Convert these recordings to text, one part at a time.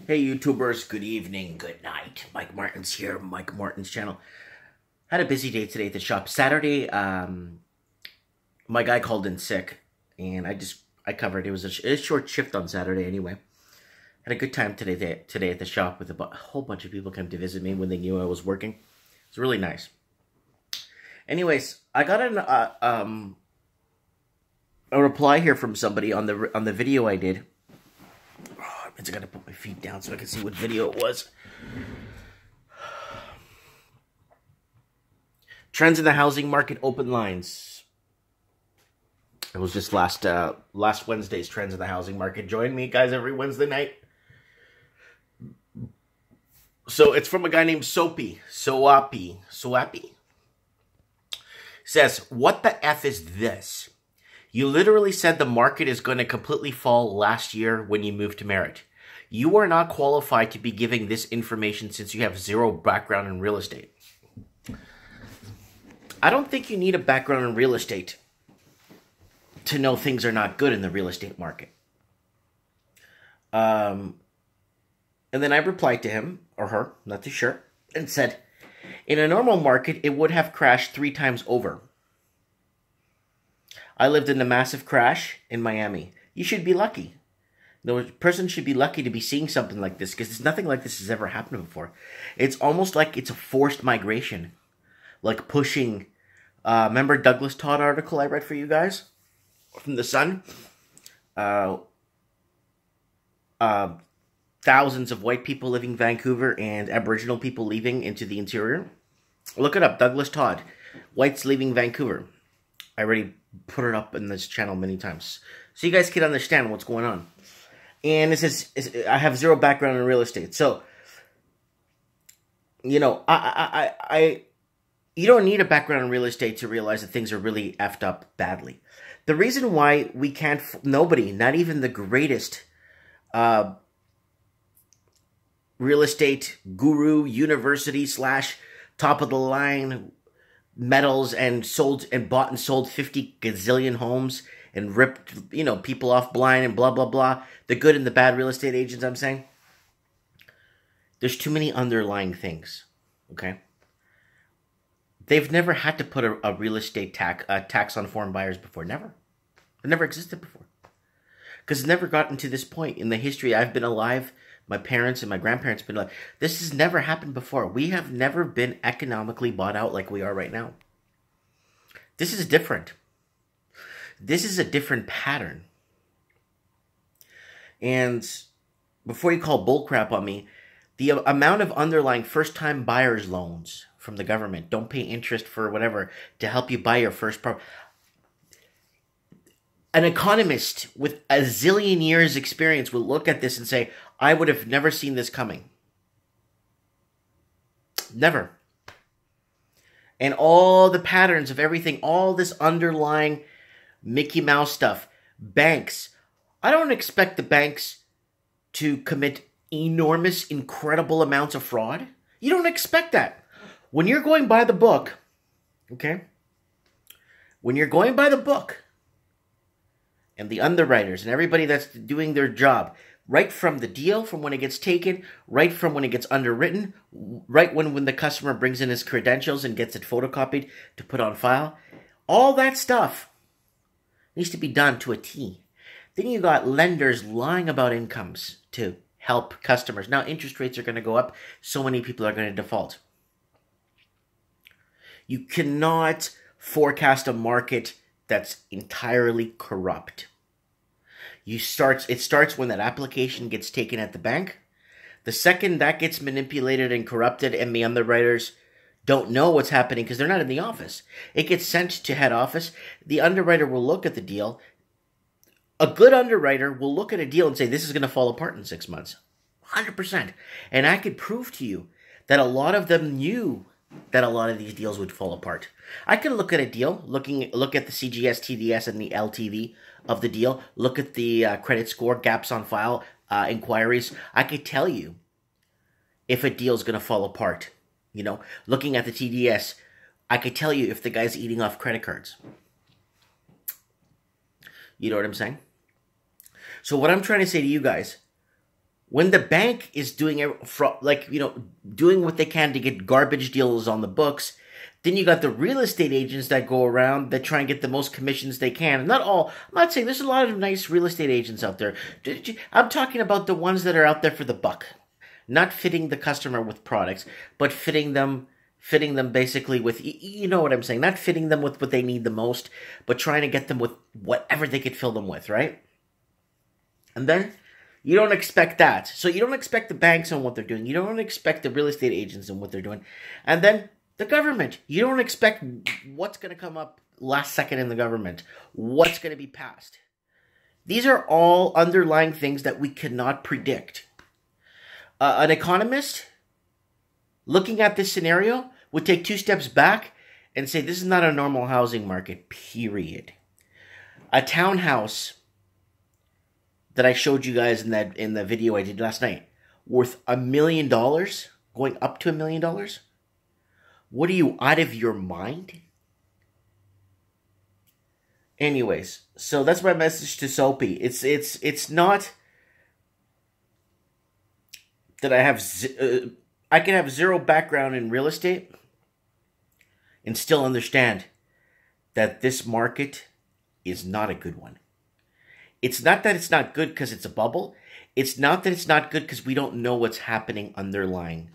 Hey YouTubers, good evening, good night. Mike Martin's here, Mike Martin's channel. Had a busy day today at the shop. Saturday, my guy called in sick, and I covered. It was a short shift on Saturday anyway. Had a good time today at the shop with a whole bunch of people came to visit me when they knew I was working. It was really nice. Anyways, I got a reply here from somebody on the video I did. I gotta put my feet down so I can see what video it was. Trends in the housing market, open lines. It was just last Wednesday's trends in the housing market. Join me, guys, every Wednesday night. So it's from a guy named Soapy. Says, what the F is this? You literally said the market is going to completely fall last year when you moved to Merritt. You are not qualified to be giving this information since you have zero background in real estate. I don't think you need a background in real estate to know things are not good in the real estate market. And then I replied to him, or her, not too sure, and said, in a normal market, it would have crashed 3 times over. I lived in a massive crash in Miami. You should be lucky. The person should be lucky to be seeing something like this because nothing like this has ever happened before. It's almost like it's a forced migration. Like pushing... remember Douglas Todd article I read for you guys? From The Sun? Thousands of white people living in Vancouver and Aboriginal people leaving into the interior. Look it up, Douglas Todd. Whites leaving Vancouver. I already put it up in this channel many times. So you guys can understand what's going on. And it says, I have zero background in real estate. So, you know, you don't need a background in real estate to realize that things are really effed up badly. The reason why we can't, nobody, not even the greatest real estate guru, university / top of the line metals and bought and sold 50 gazillion homes and ripped, you know, people off blind and blah, blah, blah. The good and the bad real estate agents, I'm saying. There's too many underlying things, okay? They've never had to put a real estate tax on foreign buyers before. Never. It never existed before. Because it's never gotten to this point in the history I've been alive. My parents and my grandparents have been alive. This has never happened before. We have never been economically bought out like we are right now. This is different. This is a different pattern. And before you call bullcrap on me, the amount of underlying first-time buyers loans from the government, don't pay interest for whatever, to help you buy your first property. An economist with a zillion years experience will look at this and say, I would have never seen this coming. Never. And all the patterns of everything, all this underlying Mickey Mouse stuff. Banks. I don't expect the banks to commit enormous, incredible amounts of fraud. You don't expect that. When you're going by the book, okay? When you're going by the book, and the underwriters and everybody that's doing their job, right from the deal, from when it gets taken, right from when it gets underwritten, right when the customer brings in his credentials and gets it photocopied to put on file, all that stuff needs to be done to a T. Then you got lenders lying about incomes to help customers. Now interest rates are going to go up. So many people are going to default. You cannot forecast a market that's entirely corrupt. It starts when that application gets taken at the bank. The second that gets manipulated and corrupted and the underwriters don't know what's happening because they're not in the office. It gets sent to head office. The underwriter will look at the deal. A good underwriter will look at a deal and say, this is going to fall apart in 6 months. 100%. And I could prove to you that a lot of them knew that a lot of these deals would fall apart. I can look at a deal, look at the CGS, TDS, and the LTV of the deal, look at the credit score, gaps on file, inquiries. I could tell you if a deal is going to fall apart. You know, looking at the TDS, I could tell you if the guy's eating off credit cards. You know what I'm saying? So what I'm trying to say to you guys, When the bank is doing doing what they can to get garbage deals on the books, then you got the real estate agents that go around that try and get the most commissions they can. Not all. I'm not saying there's a lot of nice real estate agents out there. I'm talking about the ones that are out there for the buck, not fitting the customer with products, but fitting them basically with, you know what I'm saying, not fitting them with what they need the most, but trying to get them with whatever they could fill them with, right? And then you don't expect that. So you don't expect the banks on what they're doing. You don't expect the real estate agents on what they're doing. And then the government. You don't expect what's going to come up last second in the government. What's going to be passed. These are all underlying things that we cannot predict. An economist looking at this scenario would take 2 steps back and say, this is not a normal housing market, period. A townhouse that I showed you guys in the video I did last night, worth $1 million, going up to $1 million. What are you, out of your mind? Anyways, so that's my message to Soapy. It's not that I can have zero background in real estate and still understand that this market is not a good one. It's not that it's not good because it's a bubble. It's not that it's not good because we don't know what's happening underlying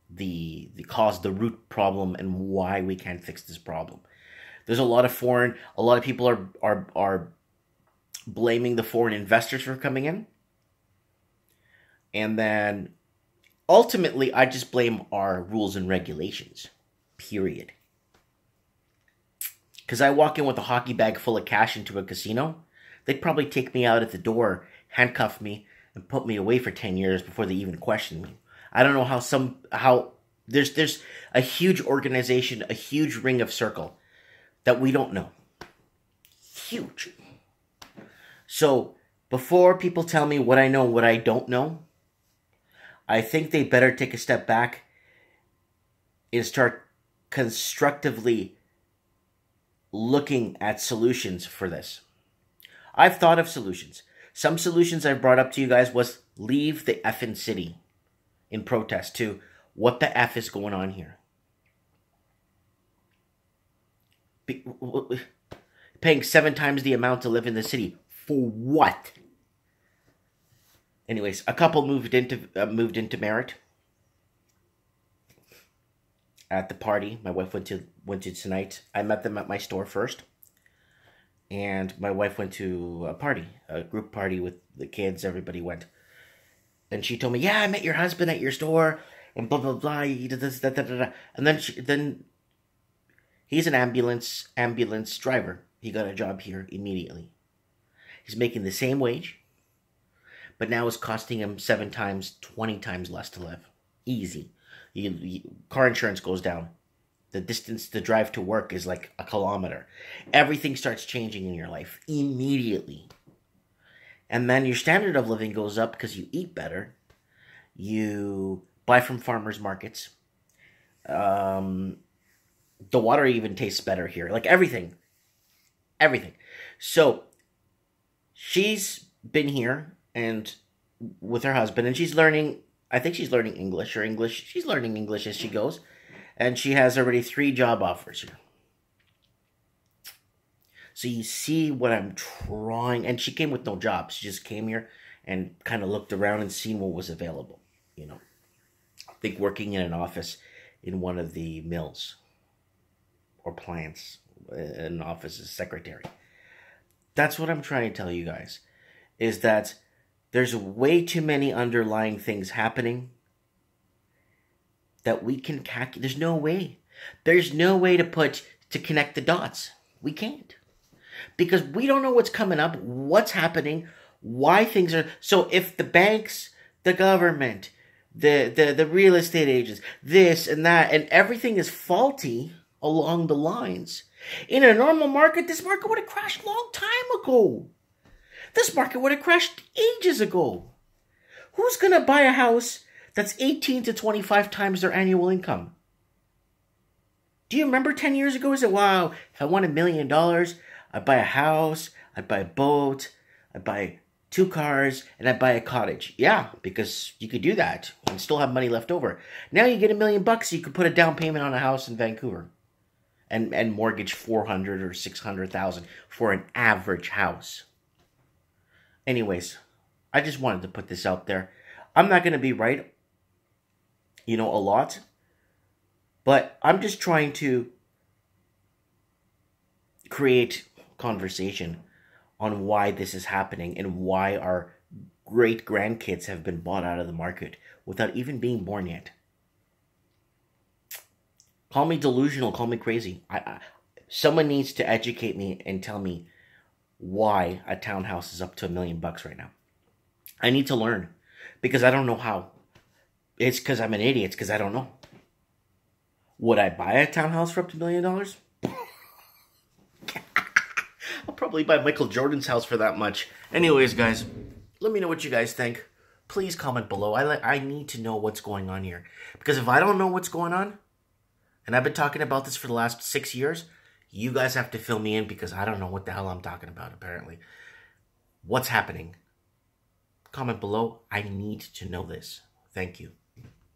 the cause, the root problem, and why we can't fix this problem. There's a lot of people are blaming the foreign investors for coming in. And then ultimately, I just blame our rules and regulations, period. Because I walk in with a hockey bag full of cash into a casino, they'd probably take me out at the door, handcuff me, and put me away for 10 years before they even question me. I don't know how there's a huge organization, a huge ring of circle that we don't know. Huge. So before people tell me what I know, what I don't know, I think they better take a step back and start constructively looking at solutions for this. I've thought of solutions. Some solutions I've brought up to you guys was leave the effing city in protest to what the F is going on here. Paying 7 times the amount to live in the city. For what? Anyways, a couple moved into Merritt at the party. My wife went to tonight. I met them at my store first. And my wife went to a party, a group party with the kids. Everybody went. And she told me, yeah, I met your husband at your store, and blah, blah, blah. He did this, da, da, da, da. And then he's an ambulance driver. He got a job here immediately. He's making the same wage, but now it's costing him 7 times, 20 times less to live. Easy. Car insurance goes down. The distance to drive to work is like 1 kilometer. Everything starts changing in your life immediately. And then your standard of living goes up because you eat better. You buy from farmers markets. The water even tastes better here. Like everything. Everything. So she's been here and with her husband, and she's learning, I think she's learning English. She's learning English as she goes. And she has already 3 job offers here. So you see what I'm trying. And she came with no job. She just came here and kind of looked around and seen what was available. You know, I think working in an office in one of the mills or plants, an office as secretary. That's what I'm trying to tell you guys, is that there's way too many underlying things happening that we can calculate. There's no way. There's no way to connect the dots. We can't. Because we don't know what's coming up, what's happening, why things are. So if the banks, the government, the real estate agents, this and that, and everything is faulty along the lines, in a normal market, this market would have crashed a long time ago. This market would have crashed ages ago. Who's going to buy a house that's 18 to 25 times their annual income? Do you remember 10 years ago? Is it, wow, if I won $1 million, I'd buy a house, I'd buy a boat, I'd buy 2 cars, and I buy a cottage. Yeah, because you could do that and still have money left over. Now you get $1 million, you could put a down payment on a house in Vancouver and mortgage 400 or 600,000 for an average house. Anyways, I just wanted to put this out there. I'm not going to be right, a lot, but I'm just trying to create conversation on why this is happening and why our great grandkids have been bought out of the market without even being born yet. Call me delusional, call me crazy. Someone needs to educate me and tell me why a townhouse is up to $1 million right now. I need to learn because I don't know how. It's because I'm an idiot. It's because I don't know. Would I buy a townhouse for up to $1 million? I'll probably buy Michael Jordan's house for that much. Anyways, guys, let me know what you guys think. Please comment below. I need to know what's going on here. Because if I don't know what's going on, and I've been talking about this for the last 6 years, you guys have to fill me in because I don't know what the hell I'm talking about, apparently. What's happening? Comment below. I need to know this. Thank you.